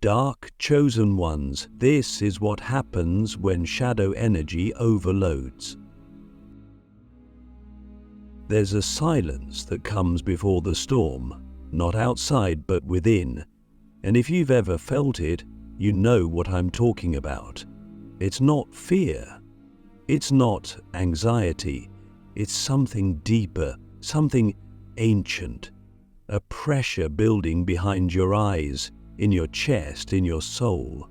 Dark chosen ones, this is what happens when shadow energy overloads. There's a silence that comes before the storm, not outside but within. And if you've ever felt it, you know what I'm talking about. It's not fear. It's not anxiety. It's something deeper, something ancient. A pressure building behind your eyes, in your chest, in your soul.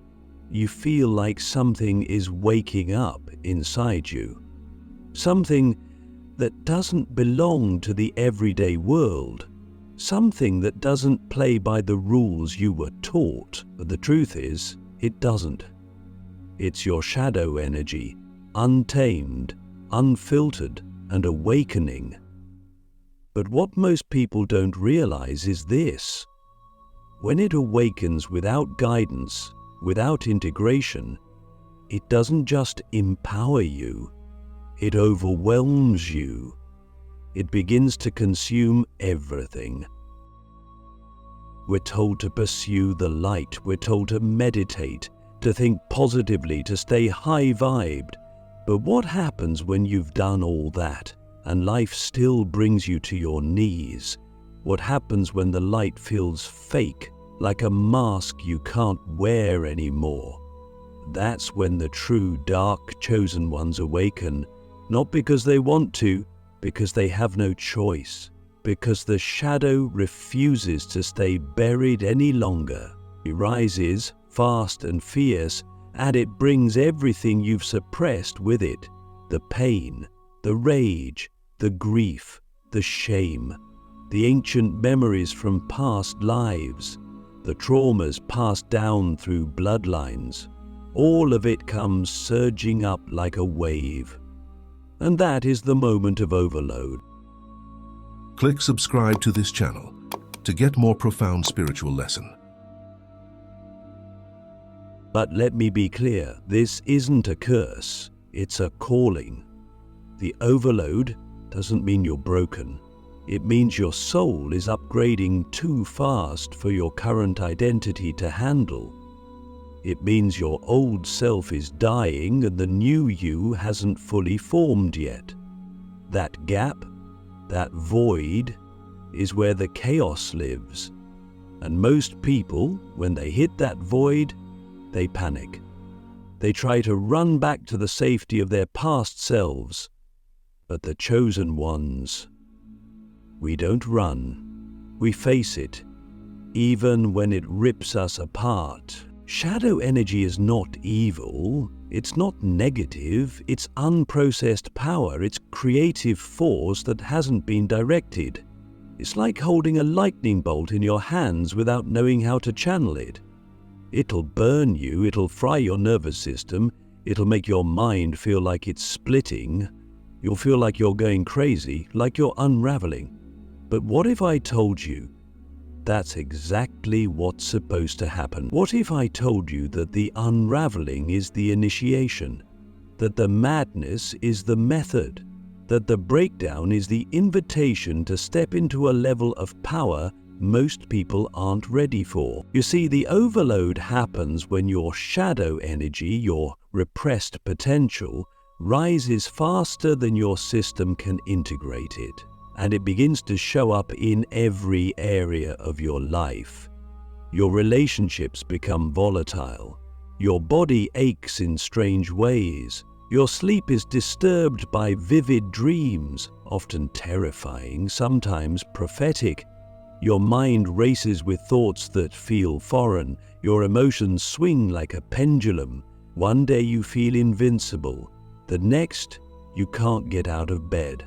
You feel like something is waking up inside you. Something that doesn't belong to the everyday world. Something that doesn't play by the rules you were taught. But the truth is, it doesn't. It's your shadow energy, untamed, unfiltered, and awakening. But what most people don't realize is this. When it awakens without guidance, without integration, it doesn't just empower you, it overwhelms you. It begins to consume everything. We're told to pursue the light, we're told to meditate, to think positively, to stay high-vibed. But what happens when you've done all that and life still brings you to your knees? What happens when the light feels fake, like a mask you can't wear anymore? That's when the true dark chosen ones awaken, not because they want to, because they have no choice, because the shadow refuses to stay buried any longer. It rises, fast and fierce, and it brings everything you've suppressed with it. The pain, the rage, the grief, the shame, the ancient memories from past lives, the traumas passed down through bloodlines. All of it comes surging up like a wave. And that is the moment of overload. Click subscribe to this channel to get more profound spiritual lesson. But let me be clear, this isn't a curse, it's a calling. The overload doesn't mean you're broken. It means your soul is upgrading too fast for your current identity to handle. It means your old self is dying and the new you hasn't fully formed yet. That gap, that void, is where the chaos lives. And most people, when they hit that void, they panic. They try to run back to the safety of their past selves. But the chosen ones, we don't run. We face it, even when it rips us apart. Shadow energy is not evil, it's not negative, it's unprocessed power, it's creative force that hasn't been directed. It's like holding a lightning bolt in your hands without knowing how to channel it. It'll burn you, it'll fry your nervous system, it'll make your mind feel like it's splitting. You'll feel like you're going crazy, like you're unraveling. But what if I told you that's exactly what's supposed to happen? What if I told you that the unraveling is the initiation, that the madness is the method, that the breakdown is the invitation to step into a level of power most people aren't ready for? You see, the overload happens when your shadow energy, your repressed potential, rises faster than your system can integrate it. And it begins to show up in every area of your life. Your relationships become volatile. Your body aches in strange ways. Your sleep is disturbed by vivid dreams, often terrifying, sometimes prophetic. Your mind races with thoughts that feel foreign. Your emotions swing like a pendulum. One day you feel invincible. The next, you can't get out of bed.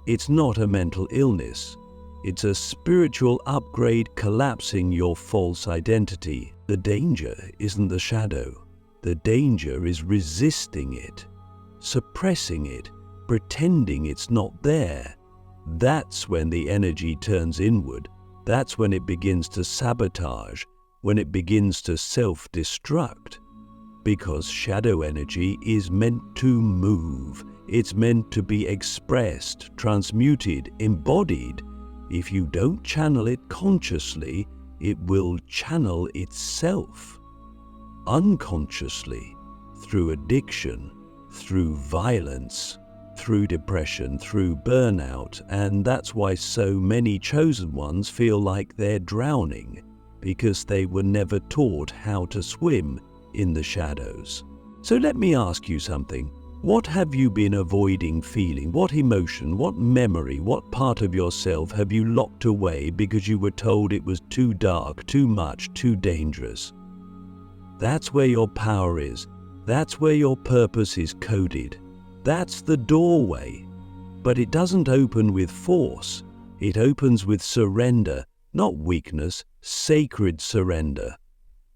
It's not a mental illness. It's a spiritual upgrade collapsing your false identity. The danger isn't the shadow. The danger is resisting it, suppressing it, pretending it's not there. That's when the energy turns inward. That's when it begins to sabotage, when it begins to self-destruct. Because shadow energy is meant to move. It's meant to be expressed, transmuted, embodied. If you don't channel it consciously, it will channel itself unconsciously through addiction, through violence, through depression, through burnout, and that's why so many chosen ones feel like they're drowning, because they were never taught how to swim in the shadows. So let me ask you something. What have you been avoiding feeling? What emotion, what memory, what part of yourself have you locked away because you were told it was too dark, too much, too dangerous? That's where your power is. That's where your purpose is coded. That's the doorway. But it doesn't open with force. It opens with surrender, not weakness, sacred surrender.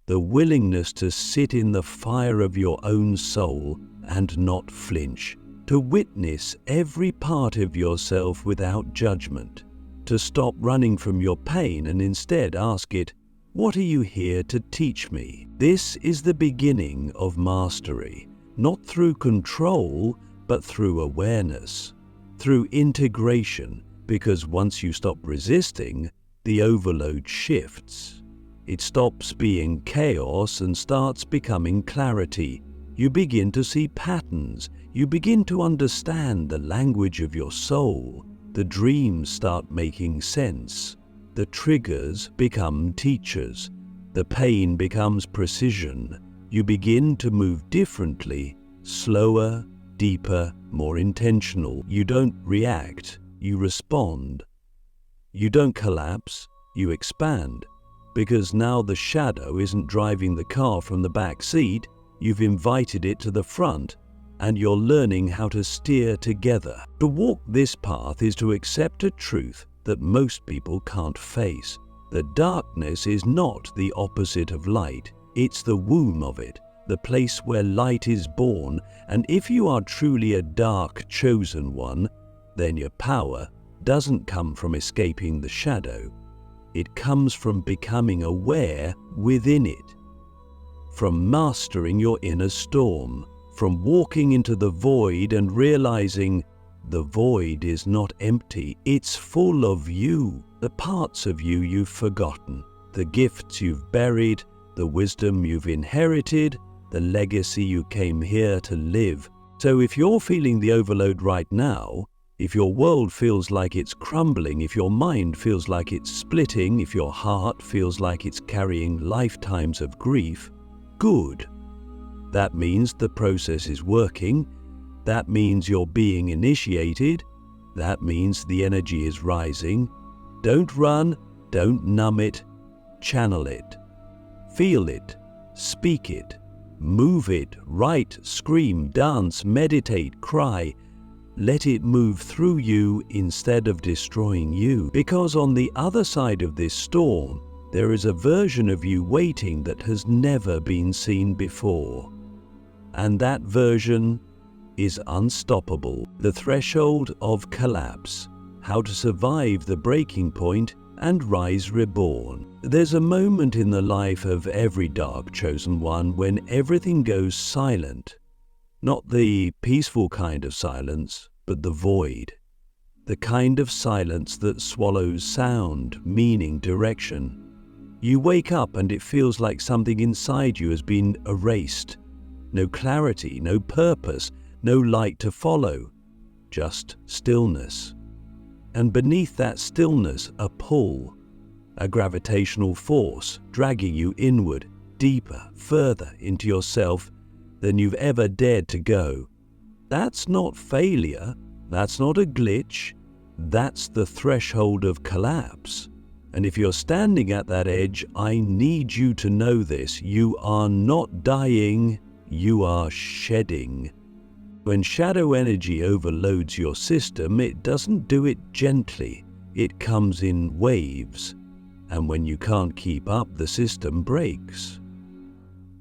The willingness to sit in the fire of your own soul and not flinch, to witness every part of yourself without judgment, to stop running from your pain and instead ask it, what are you here to teach me? This is the beginning of mastery, not through control, but through awareness, through integration, because once you stop resisting, the overload shifts. It stops being chaos and starts becoming clarity. You begin to see patterns. You begin to understand the language of your soul. The dreams start making sense. The triggers become teachers. The pain becomes precision. You begin to move differently, slower, deeper, more intentional. You don't react, you respond. You don't collapse, you expand. Because now the shadow isn't driving the car from the back seat, you've invited it to the front, and you're learning how to steer together. To walk this path is to accept a truth that most people can't face. The darkness is not the opposite of light, it's the womb of it, the place where light is born, and if you are truly a dark chosen one, then your power doesn't come from escaping the shadow. It comes from becoming aware within it, from mastering your inner storm, from walking into the void and realizing the void is not empty, it's full of you, the parts of you you've forgotten, the gifts you've buried, the wisdom you've inherited, the legacy you came here to live. So if you're feeling the overload right now, if your world feels like it's crumbling, if your mind feels like it's splitting, if your heart feels like it's carrying lifetimes of grief, good. That means the process is working. That means you're being initiated. That means the energy is rising. Don't run, don't numb it, channel it. Feel it, speak it, move it, write, scream, dance, meditate, cry. Let it move through you instead of destroying you. Because on the other side of this storm, there is a version of you waiting that has never been seen before. And that version is unstoppable. The threshold of collapse. How to survive the breaking point and rise reborn. There's a moment in the life of every dark chosen one when everything goes silent. Not the peaceful kind of silence, but the void. The kind of silence that swallows sound, meaning, direction. You wake up and it feels like something inside you has been erased. No clarity, no purpose, no light to follow. Just stillness. And beneath that stillness, a pull. A gravitational force dragging you inward, deeper, further into yourself than you've ever dared to go. That's not failure, that's not a glitch, that's the threshold of collapse. And if you're standing at that edge, I need you to know this, you are not dying, you are shedding. When shadow energy overloads your system, it doesn't do it gently, it comes in waves. And when you can't keep up, the system breaks.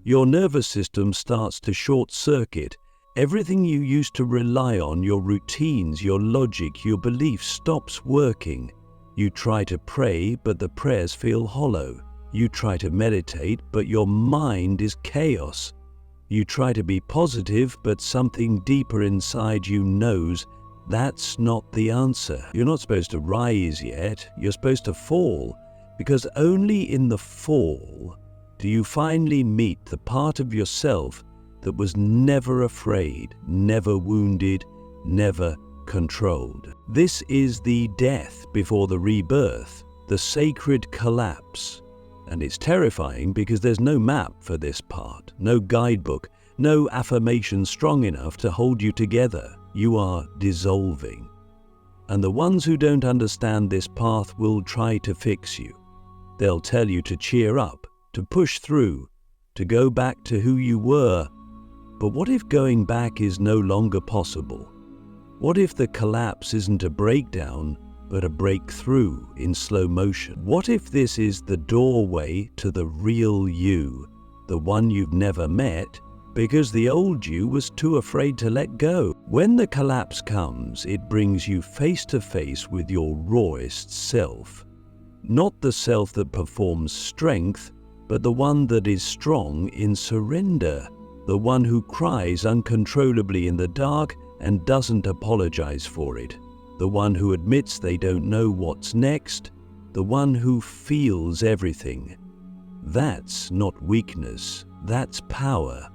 Your nervous system starts to short circuit. Everything you used to rely on, your routines, your logic, your beliefs stops working. You try to pray, but the prayers feel hollow. You try to meditate, but your mind is chaos. You try to be positive, but something deeper inside you knows that's not the answer. You're not supposed to rise yet, you're supposed to fall. Because only in the fall do you finally meet the part of yourself that was never afraid, never wounded, never controlled. This is the death before the rebirth, the sacred collapse. And it's terrifying because there's no map for this part, no guidebook, no affirmation strong enough to hold you together. You are dissolving. And the ones who don't understand this path will try to fix you. They'll tell you to cheer up, to push through, to go back to who you were. But what if going back is no longer possible? What if the collapse isn't a breakdown, but a breakthrough in slow motion? What if this is the doorway to the real you, the one you've never met, because the old you was too afraid to let go? When the collapse comes, it brings you face to face with your rawest self. Not the self that performs strength, but the one that is strong in surrender, the one who cries uncontrollably in the dark and doesn't apologize for it, the one who admits they don't know what's next, the one who feels everything. That's not weakness, that's power.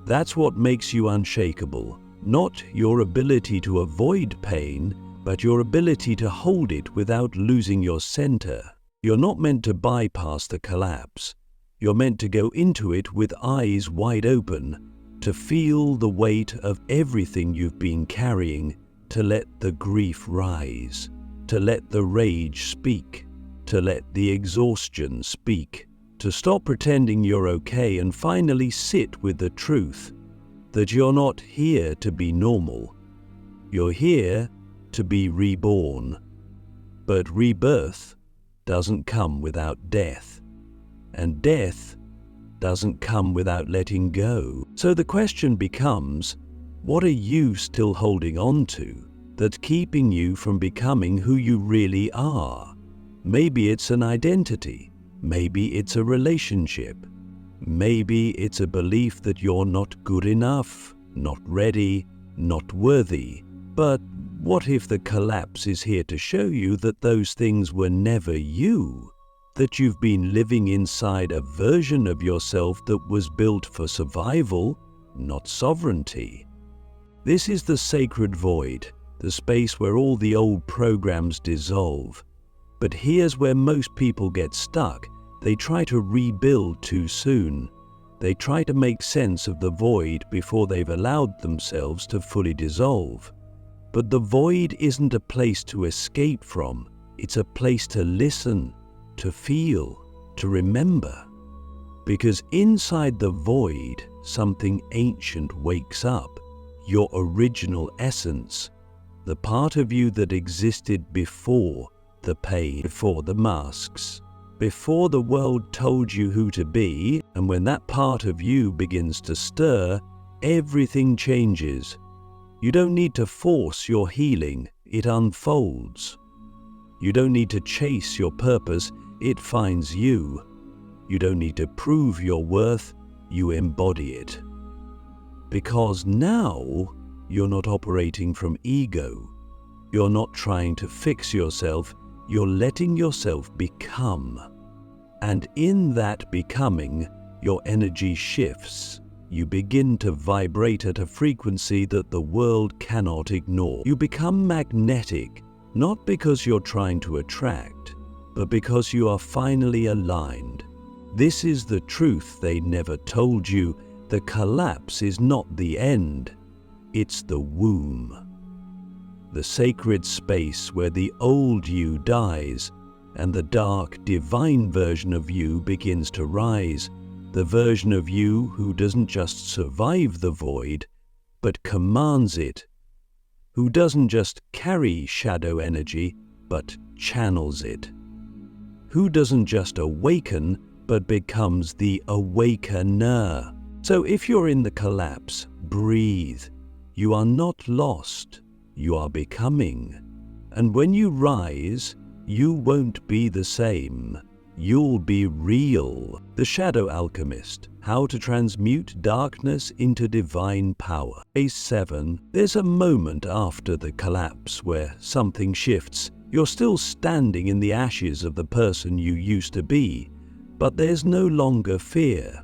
That's what makes you unshakable, not your ability to avoid pain, but your ability to hold it without losing your center. You're not meant to bypass the collapse. You're meant to go into it with eyes wide open, to feel the weight of everything you've been carrying, to let the grief rise, to let the rage speak, to let the exhaustion speak, to stop pretending you're okay and finally sit with the truth that you're not here to be normal. You're here to be reborn. But rebirth doesn't come without death, and death doesn't come without letting go. So the question becomes, what are you still holding on to that's keeping you from becoming who you really are? Maybe it's an identity. Maybe it's a relationship. Maybe it's a belief that you're not good enough, not ready, not worthy. But what if the collapse is here to show you that those things were never you? That you've been living inside a version of yourself that was built for survival, not sovereignty. This is the sacred void, the space where all the old programs dissolve. But here's where most people get stuck. They try to rebuild too soon. They try to make sense of the void before they've allowed themselves to fully dissolve. But the void isn't a place to escape from. It's a place to listen, to feel, to remember. Because inside the void, something ancient wakes up. Your original essence, the part of you that existed before the pain, before the masks, before the world told you who to be. And when that part of you begins to stir, everything changes. You don't need to force your healing, it unfolds. You don't need to chase your purpose, it finds you. You don't need to prove your worth, you embody it. Because now you're not operating from ego. You're not trying to fix yourself, you're letting yourself become. And in that becoming, your energy shifts. You begin to vibrate at a frequency that the world cannot ignore. You become magnetic, not because you're trying to attract, but because you are finally aligned. This is the truth they never told you. The collapse is not the end, it's the womb. The sacred space where the old you dies and the dark, divine version of you begins to rise. The version of you who doesn't just survive the void, but commands it. Who doesn't just carry shadow energy, but channels it. Who doesn't just awaken, but becomes the awakener. So if you're in the collapse, breathe. You are not lost. You are becoming. And when you rise, you won't be the same. You'll be real. The Shadow Alchemist, How to Transmute Darkness into Divine Power. Phase 7. There's a moment after the collapse where something shifts. You're still standing in the ashes of the person you used to be, but there's no longer fear.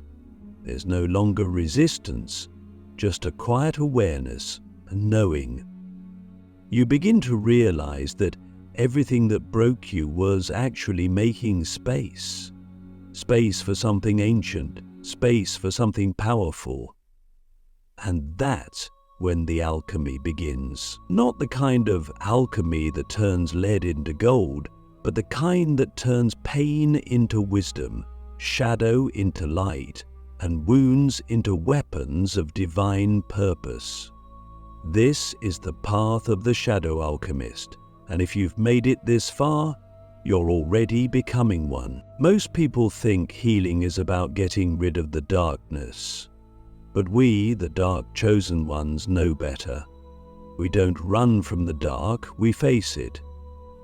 There's no longer resistance, just a quiet awareness and knowing. You begin to realize that everything that broke you was actually making space. Space for something ancient, space for something powerful. And that's when the alchemy begins. Not the kind of alchemy that turns lead into gold, but the kind that turns pain into wisdom, shadow into light, and wounds into weapons of divine purpose. This is the path of the shadow alchemist, and if you've made it this far, you're already becoming one. Most people think healing is about getting rid of the darkness. But we, the dark chosen ones, know better. We don't run from the dark, we face it.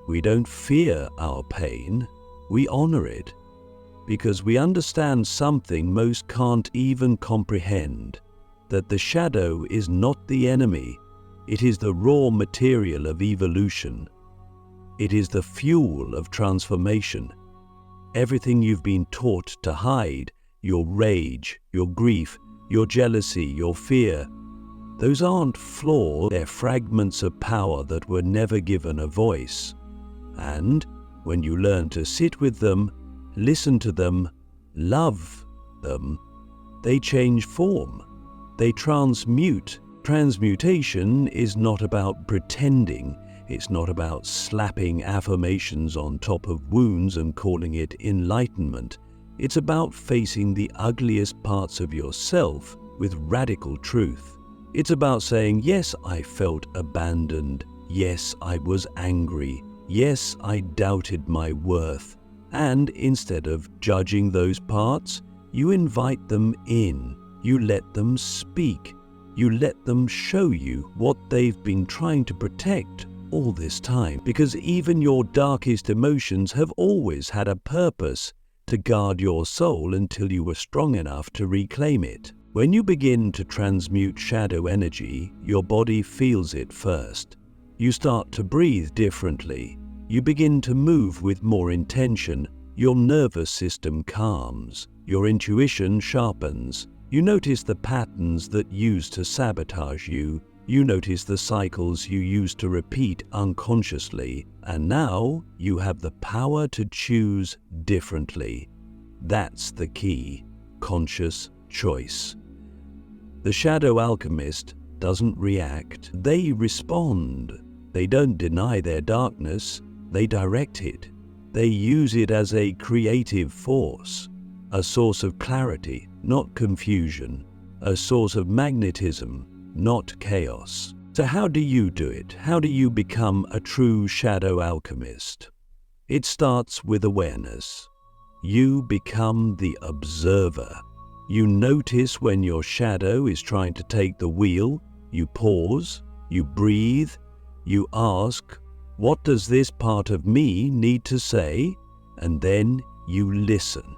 We don't fear our pain, we honor it. Because we understand something most can't even comprehend, that the shadow is not the enemy, it is the raw material of evolution. It is the fuel of transformation. Everything you've been taught to hide, your rage, your grief, your jealousy, your fear, those aren't flaws, they're fragments of power that were never given a voice. And when you learn to sit with them, listen to them, love them, they change form. They transmute. Transmutation is not about pretending. It's not about slapping affirmations on top of wounds and calling it enlightenment. It's about facing the ugliest parts of yourself with radical truth. It's about saying, yes, I felt abandoned. Yes, I was angry. Yes, I doubted my worth. And instead of judging those parts, you invite them in. You let them speak. You let them show you what they've been trying to protect all this time. Because even your darkest emotions have always had a purpose to guard your soul until you were strong enough to reclaim it. When you begin to transmute shadow energy, your body feels it first. You start to breathe differently. You begin to move with more intention. Your nervous system calms. Your intuition sharpens. You notice the patterns that used to sabotage you. You notice the cycles you used to repeat unconsciously. And now you have the power to choose differently. That's the key. Conscious choice. The shadow alchemist doesn't react. They respond. They don't deny their darkness. They direct it. They use it as a creative force, a source of clarity, not confusion, a source of magnetism, not chaos. So how do you do it? How do you become a true shadow alchemist? It starts with awareness. You become the observer. You notice when your shadow is trying to take the wheel. You pause, you breathe, you ask, what does this part of me need to say? And then you listen,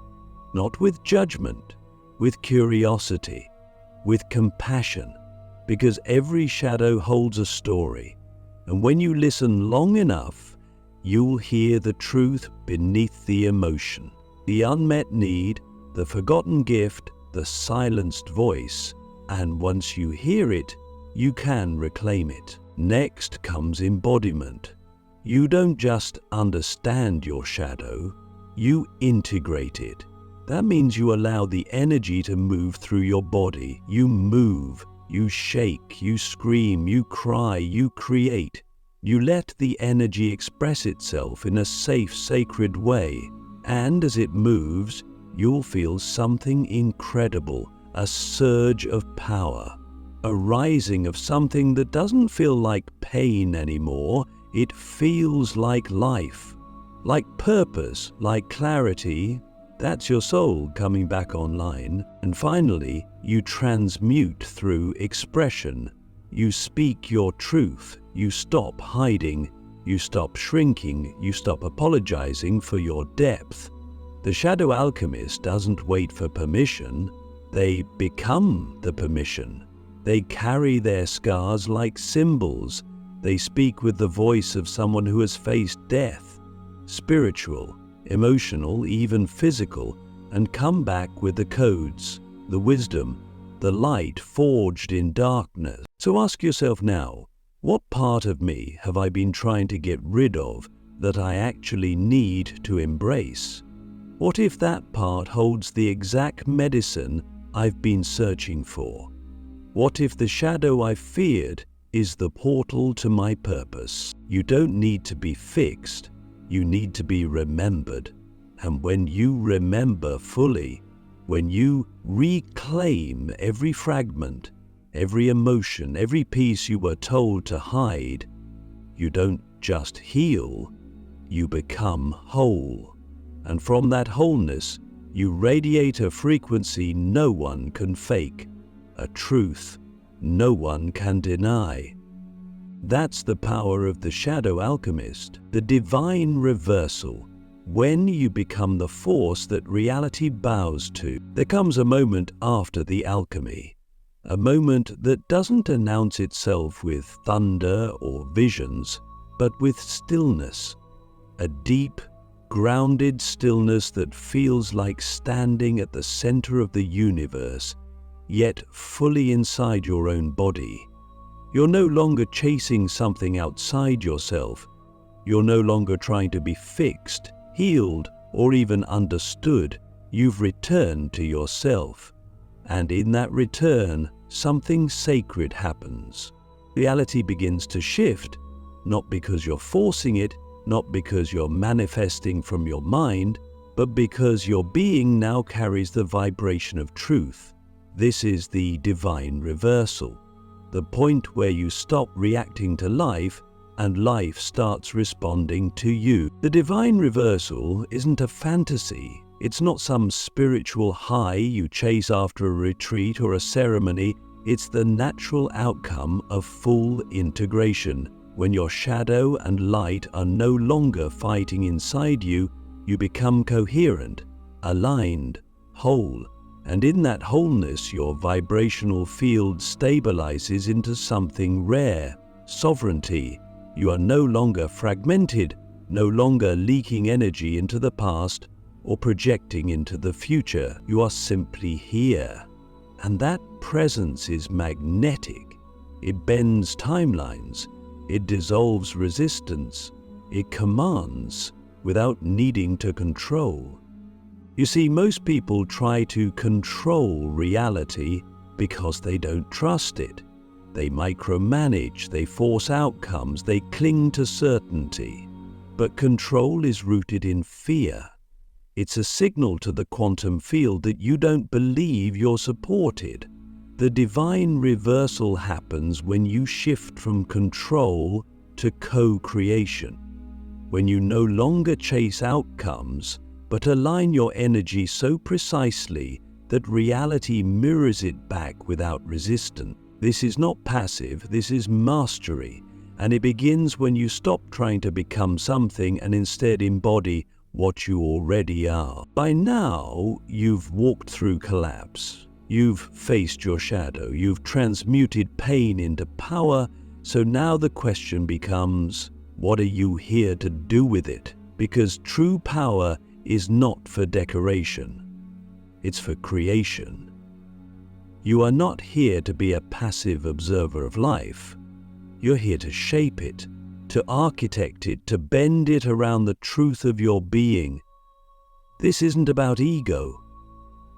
not with judgment, with curiosity, with compassion, because every shadow holds a story. And when you listen long enough, you'll hear the truth beneath the emotion, the unmet need, the forgotten gift, the silenced voice. And once you hear it, you can reclaim it. Next comes embodiment. You don't just understand your shadow, you integrate it. That means you allow the energy to move through your body. You move, you shake, you scream, you cry, you create. You let the energy express itself in a safe, sacred way. And as it moves, you'll feel something incredible, a surge of power, a rising of something that doesn't feel like pain anymore. It feels like life, like purpose, like clarity. That's your soul coming back online. And finally, you transmute through expression. You speak your truth. You stop hiding. You stop shrinking. You stop apologizing for your depth. The shadow alchemist doesn't wait for permission. They become the permission. They carry their scars like symbols. They speak with the voice of someone who has faced death, spiritual, emotional, even physical, and come back with the codes, the wisdom, the light forged in darkness. So ask yourself now, what part of me have I been trying to get rid of that I actually need to embrace? What if that part holds the exact medicine I've been searching for? What if the shadow I feared is the portal to my purpose? You don't need to be fixed, you need to be remembered. And when you remember fully, when you reclaim every fragment, every emotion, every piece you were told to hide, you don't just heal, you become whole. And from that wholeness, you radiate a frequency no one can fake, a truth no one can deny. That's the power of the shadow alchemist, the divine reversal. When you become the force that reality bows to, there comes a moment after the alchemy, a moment that doesn't announce itself with thunder or visions, but with stillness, a deep, grounded stillness that feels like standing at the center of the universe, yet fully inside your own body. You're no longer chasing something outside yourself. You're no longer trying to be fixed, healed, or even understood. You've returned to yourself. And in that return, something sacred happens. Reality begins to shift, not because you're forcing it, not because you're manifesting from your mind, but because your being now carries the vibration of truth. This is the divine reversal, the point where you stop reacting to life and life starts responding to you. The divine reversal isn't a fantasy. It's not some spiritual high you chase after a retreat or a ceremony. It's the natural outcome of full integration. When your shadow and light are no longer fighting inside you, you become coherent, aligned, whole, and in that wholeness your vibrational field stabilizes into something rare, sovereignty. You are no longer fragmented, no longer leaking energy into the past or projecting into the future. You are simply here. And that presence is magnetic. It bends timelines. It dissolves resistance. It commands without needing to control. You see, most people try to control reality because they don't trust it. They micromanage, they force outcomes, they cling to certainty. But control is rooted in fear. It's a signal to the quantum field that you don't believe you're supported. The divine reversal happens when you shift from control to co-creation, when you no longer chase outcomes, but align your energy so precisely that reality mirrors it back without resistance. This is not passive, this is mastery, and it begins when you stop trying to become something and instead embody what you already are. By now, you've walked through collapse. You've faced your shadow, you've transmuted pain into power, so now the question becomes, what are you here to do with it? Because true power is not for decoration, it's for creation. You are not here to be a passive observer of life. You're here to shape it, to architect it, to bend it around the truth of your being. This isn't about ego.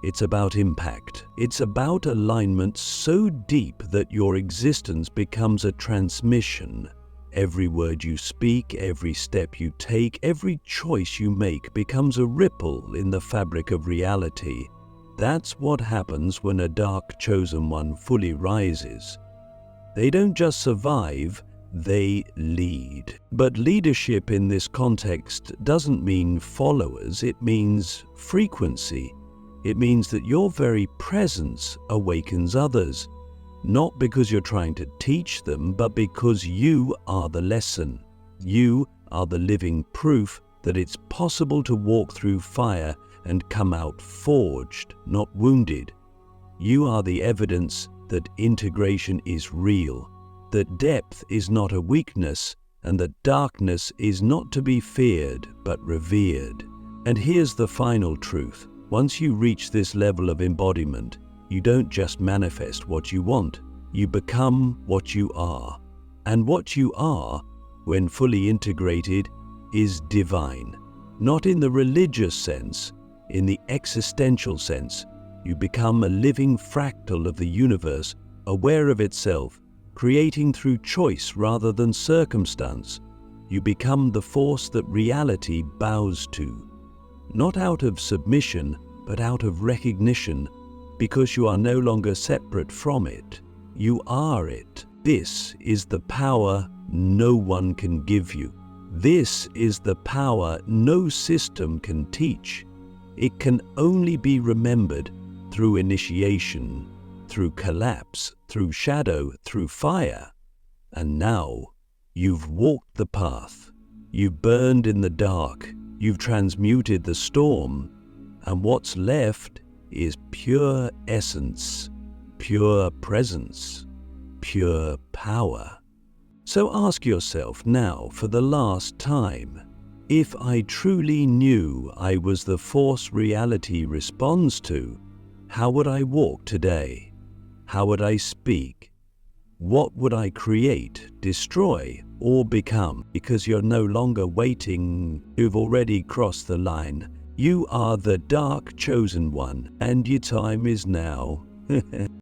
It's about impact. It's about alignment so deep that your existence becomes a transmission. Every word you speak, every step you take, every choice you make becomes a ripple in the fabric of reality. That's what happens when a dark chosen one fully rises. They don't just survive, they lead. But leadership in this context doesn't mean followers, it means frequency. It means that your very presence awakens others, not because you're trying to teach them, but because you are the lesson. You are the living proof that it's possible to walk through fire and come out forged, not wounded. You are the evidence that integration is real, that depth is not a weakness, and that darkness is not to be feared but revered. And here's the final truth. Once you reach this level of embodiment, you don't just manifest what you want, you become what you are. And what you are, when fully integrated, is divine. Not in the religious sense, in the existential sense. You become a living fractal of the universe, aware of itself, creating through choice rather than circumstance. You become the force that reality bows to. Not out of submission, but out of recognition, because you are no longer separate from it. You are it. This is the power no one can give you. This is the power no system can teach. It can only be remembered through initiation, through collapse, through shadow, through fire. And now, you've walked the path. You've burned in the dark. You've transmuted the storm. And what's left is pure essence, pure presence, pure power. So ask yourself now for the last time, if I truly knew I was the force reality responds to, how would I walk today? How would I speak? What would I create, destroy, or become? Because you're no longer waiting, you've already crossed the line. You are the dark chosen one, and your time is now.